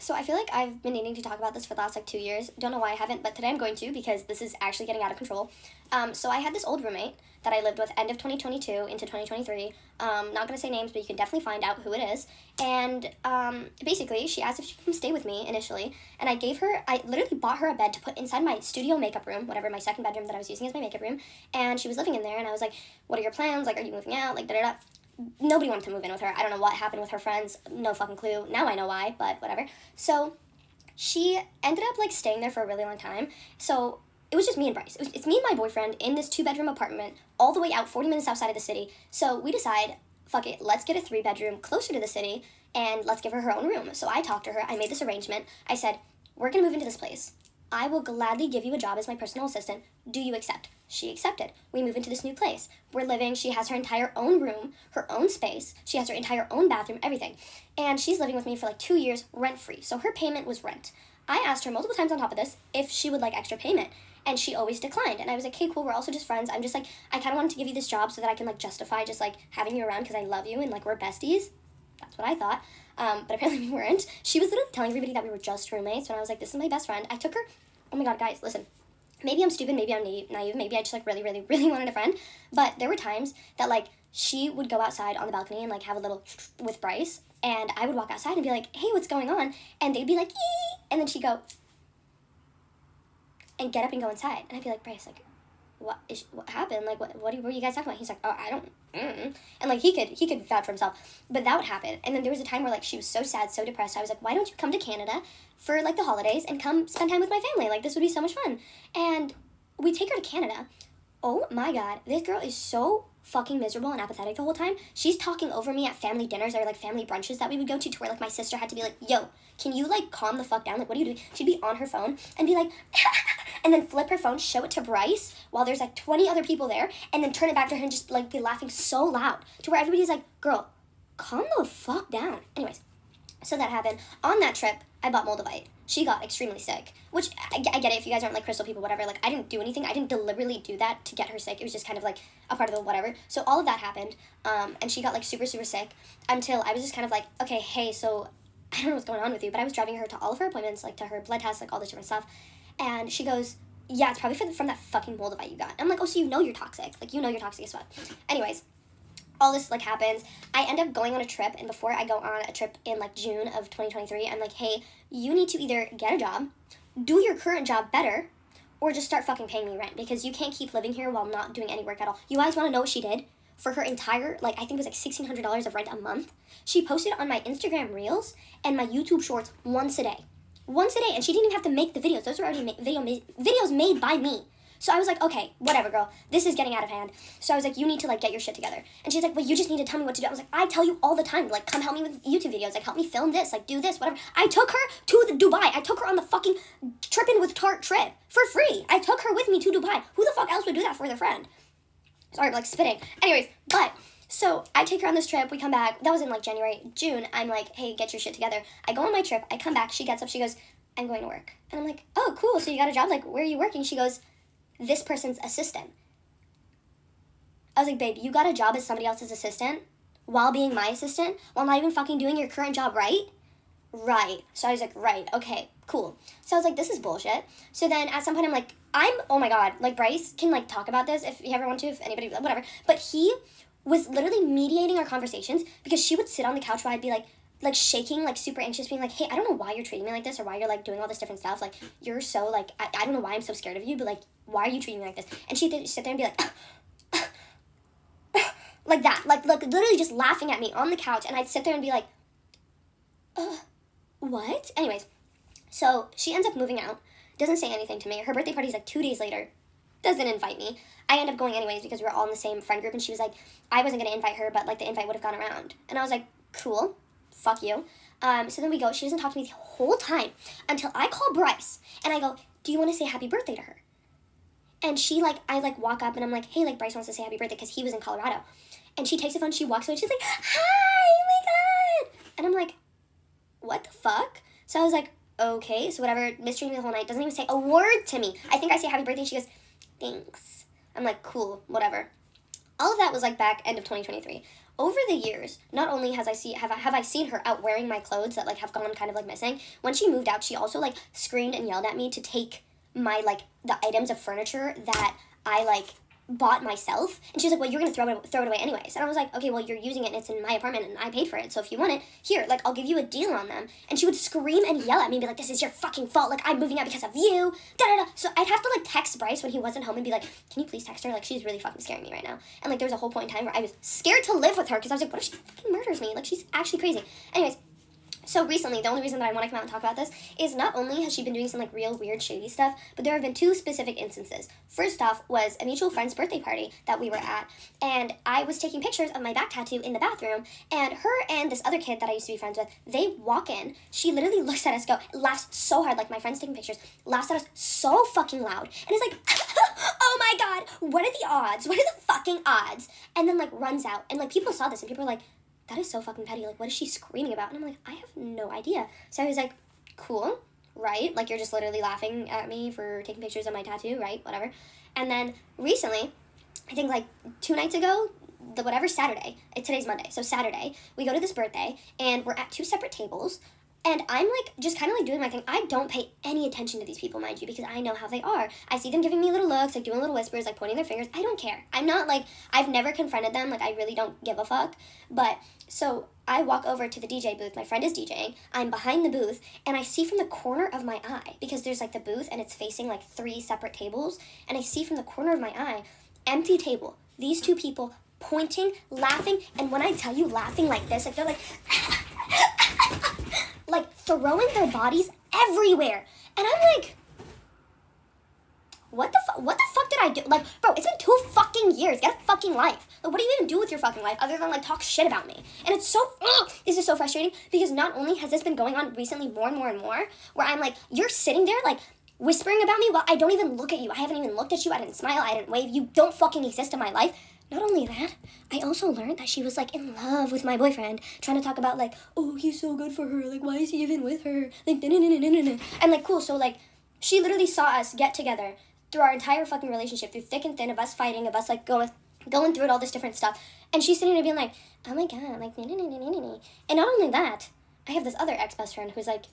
So I feel like I've been needing to talk about this for the last like 2 years. Don't know why I haven't, but today I'm going to because this is actually getting out of control. So I had this old roommate that I lived with end of 2022 into 2023. Not gonna say names, but you can definitely find out who it is. And basically, she asked if she could come stay with me initially, and I literally bought her a bed to put inside my studio makeup room, whatever, my second bedroom that I was using as my makeup room. And she was living in there, and I was like, "What are your plans? Like, are you moving out? Like, da da da." Nobody wanted to move in with her. I don't know what happened with her friends. No fucking clue. Now I know why, but whatever. So she ended up like staying there for a really long time. So it was just me and Bryce. It's me and my boyfriend in this 2-bedroom apartment all the way out 40 minutes outside of the city. So we decide, fuck it, let's get a 3-bedroom closer to the city and let's give her her own room. So I talked to her. I made this arrangement. I said, we're going to move into this place. I will gladly give you a job as my personal assistant. Do you accept? She accepted. We move into this new place. We're living. She has her entire own room, her own space. She has her entire own bathroom, everything. And she's living with me for like 2 years rent-free. So her payment was rent. I asked her multiple times on top of this if she would like extra payment. And she always declined. And I was like, okay, cool, we're also just friends. I'm just like, I kind of wanted to give you this job so that I can like justify just like having you around because I love you and like we're besties. That's what I thought. But apparently we weren't. She was literally telling everybody that we were just roommates when I was like, this is my best friend. I took her, oh my God, guys, listen. Maybe I'm stupid, maybe I'm naive, maybe I just like really, really, really wanted a friend. But there were times that like she would go outside on the balcony and like have a little with Bryce. And I would walk outside and be like, hey, what's going on? And they'd be like, ee! And then she'd go and get up and go inside. And I'd be like, Bryce, like, what happened? Like, what were you guys talking about? He's like, oh, I don't, and like he could vouch for himself, but that would happen. And then there was a time where like she was so sad, so depressed. I was like, why don't you come to Canada for like the holidays and come spend time with my family? Like this would be so much fun. And we take her to Canada. Oh my God, this girl is so fucking miserable and apathetic the whole time. She's talking over me at family dinners or like family brunches that we would go to where like my sister had to be like, yo, can you like calm the fuck down? Like, what are you doing? She'd be on her phone and be like, and then flip her phone, show it to Bryce while there's like 20 other people there, and then turn it back to her and just like be laughing so loud to where everybody's like, girl, calm the fuck down. Anyways, so that happened. On that trip, I bought Moldavite. She got extremely sick, which I get it if you guys aren't like crystal people, whatever. Like, I didn't do anything. I didn't deliberately do that to get her sick. It was just kind of like a part of the whatever. So all of that happened, and she got like super, super sick until I was just kind of like, okay, hey, so I don't know what's going on with you, but I was driving her to all of her appointments, like to her blood tests, like all this different stuff. And she goes, yeah, it's probably from that fucking Moldavite you got. And I'm like, oh, so you know you're toxic. Like, you know you're toxic as fuck. Anyways, all this like happens. I end up going on a trip, and before I go on a trip in like June of 2023, I'm like, hey, you need to either get a job, do your current job better, or just start fucking paying me rent because you can't keep living here while not doing any work at all. You guys want to know what she did? For her entire, like, I think it was like $1,600 of rent a month. She posted on my Instagram Reels and my YouTube Shorts once a day. Once a day, and she didn't even have to make the videos. Those were already videos made by me. So I was like, okay, whatever, girl. This is getting out of hand. So I was like, you need to, like, get your shit together. And she's like, well, you just need to tell me what to do. I was like, I tell you all the time. Like, come help me with YouTube videos. Like, help me film this. Like, do this, whatever. I took her to Dubai. I took her on the fucking Trippin' with Tart trip for free. I took her with me to Dubai. Who the fuck else would do that for their friend? Sorry, I'm, like, spitting. Anyways, but... So I take her on this trip. We come back. That was in, like, January. June, I'm like, hey, get your shit together. I go on my trip. I come back. She gets up. She goes, I'm going to work. And I'm like, oh, cool. So you got a job? Like, where are you working? She goes, this person's assistant. I was like, babe, you got a job as somebody else's assistant while being my assistant while not even fucking doing your current job, right? Right. So I was like, right. Okay, cool. So I was like, this is bullshit. So then at some point I'm like, oh my God, like Bryce can like talk about this if you ever want to, if anybody, whatever. But he was literally mediating our conversations because she would sit on the couch while I'd be like shaking, like super anxious, being like, hey, I don't know why you're treating me like this or why you're like doing all this different stuff. Like, you're so like, I don't know why I'm so scared of you, but like, why are you treating me like this? And she'd sit there and be like, like that, like literally just laughing at me on the couch. And I'd sit there and be like, what? Anyways, so she ends up moving out, doesn't say anything to me. Her birthday party's like 2 days later, doesn't invite me. I end up going anyways because we were all in the same friend group, and she was like, I wasn't going to invite her, but like the invite would have gone around. And I was like, cool, fuck you. So then we go, she doesn't talk to me the whole time until I call Bryce, and I go, do you want to say happy birthday to her? And she like, I like walk up and I'm like, hey, like Bryce wants to say happy birthday because he was in Colorado. And she takes the phone, she walks away, and she's like, hi, oh my God. And I'm like, what the fuck? So I was like, okay, so whatever, mistreating me the whole night, doesn't even say a word to me. I think I say happy birthday, and she goes, thanks. I'm like, cool, whatever. All of that was like back end of 2023. over the years, not only have I seen her out wearing my clothes that like have gone kind of like missing. When she moved out, she also like screamed and yelled at me to take my like the items of furniture that I like bought myself, and she was like, well, you're gonna throw it away anyways. And I was like, okay, well, you're using it and it's in my apartment and I paid for it, so if you want it, here, like, I'll give you a deal on them. And she would scream and yell at me and be like, this is your fucking fault, like, I'm moving out because of you, da-da-da. So I'd have to like text Bryce when he wasn't home and be like, can you please text her, like, she's really fucking scaring me right now. And like there was a whole point in time where I was scared to live with her because I was like, what if she fucking murders me, like, she's actually crazy. Anyways, so recently, the only reason that I want to come out and talk about this is not only has she been doing some like real weird shady stuff, but there have been two specific instances. First off was a mutual friend's birthday party that we were at, and I was taking pictures of my back tattoo in the bathroom, and her and this other kid that I used to be friends with, they walk in, she literally looks at us, laughs so hard, like my friend's taking pictures, laughs at us so fucking loud, and is like, oh my god, what are the odds? What are the fucking odds? And then like runs out, and like people saw this, and people were like, that is so fucking petty, like, what is she screaming about? And I'm like, I have no idea. So I was like, cool, right? Like, you're just literally laughing at me for taking pictures of my tattoo, right? Whatever. And then recently, I think like 2 nights ago, Saturday, today's Monday, so Saturday, we go to this birthday, and we're at 2 separate tables, and I'm like, just kind of like doing my thing. I don't pay any attention to these people, mind you, because I know how they are. I see them giving me little looks, like doing little whispers, like pointing their fingers. I don't care. I'm not like, I've never confronted them, like I really don't give a fuck. But, so I walk over to the DJ booth, my friend is DJing, I'm behind the booth, and I see from the corner of my eye, because there's like the booth, and it's facing like 3 separate tables, and I see from the corner of my eye, empty table, these 2 people pointing, laughing, and when I tell you laughing like this, like they're like, like throwing their bodies everywhere. And I'm like, what the fuck did I do? Like, bro, it's been 2 fucking years. Get a fucking life. Like, what do you even do with your fucking life other than like talk shit about me? And it's so, this is so frustrating because not only has this been going on recently more and more and more, where I'm like, you're sitting there like whispering about me while I don't even look at you. I haven't even looked at you. I didn't smile. I didn't wave. You don't fucking exist in my life. Not only that, I also learned that she was, like, in love with my boyfriend, trying to talk about, like, oh, he's so good for her, like, why is he even with her, like, and, like, cool, so, like, she literally saw us get together through our entire fucking relationship, through thick and thin, of us fighting, of us, like, going through it, all this different stuff, and she's sitting there being like, oh my god, like, and not only that, I have this other ex-best friend who's, like,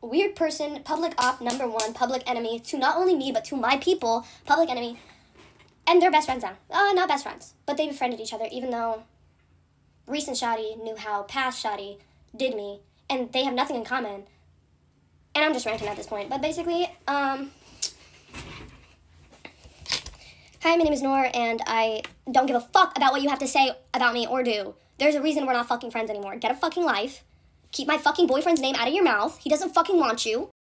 weird person, public op, #1, public enemy, to not only me, but to my people, public enemy. And they're best friends now. Not best friends, but they befriended each other, even though recent Shotty knew how past Shotty did me, and they have nothing in common. And I'm just ranting at this point. But basically, hi, my name is Noor, and I don't give a fuck about what you have to say about me or do. There's a reason we're not fucking friends anymore. Get a fucking life. Keep my fucking boyfriend's name out of your mouth. He doesn't fucking want you.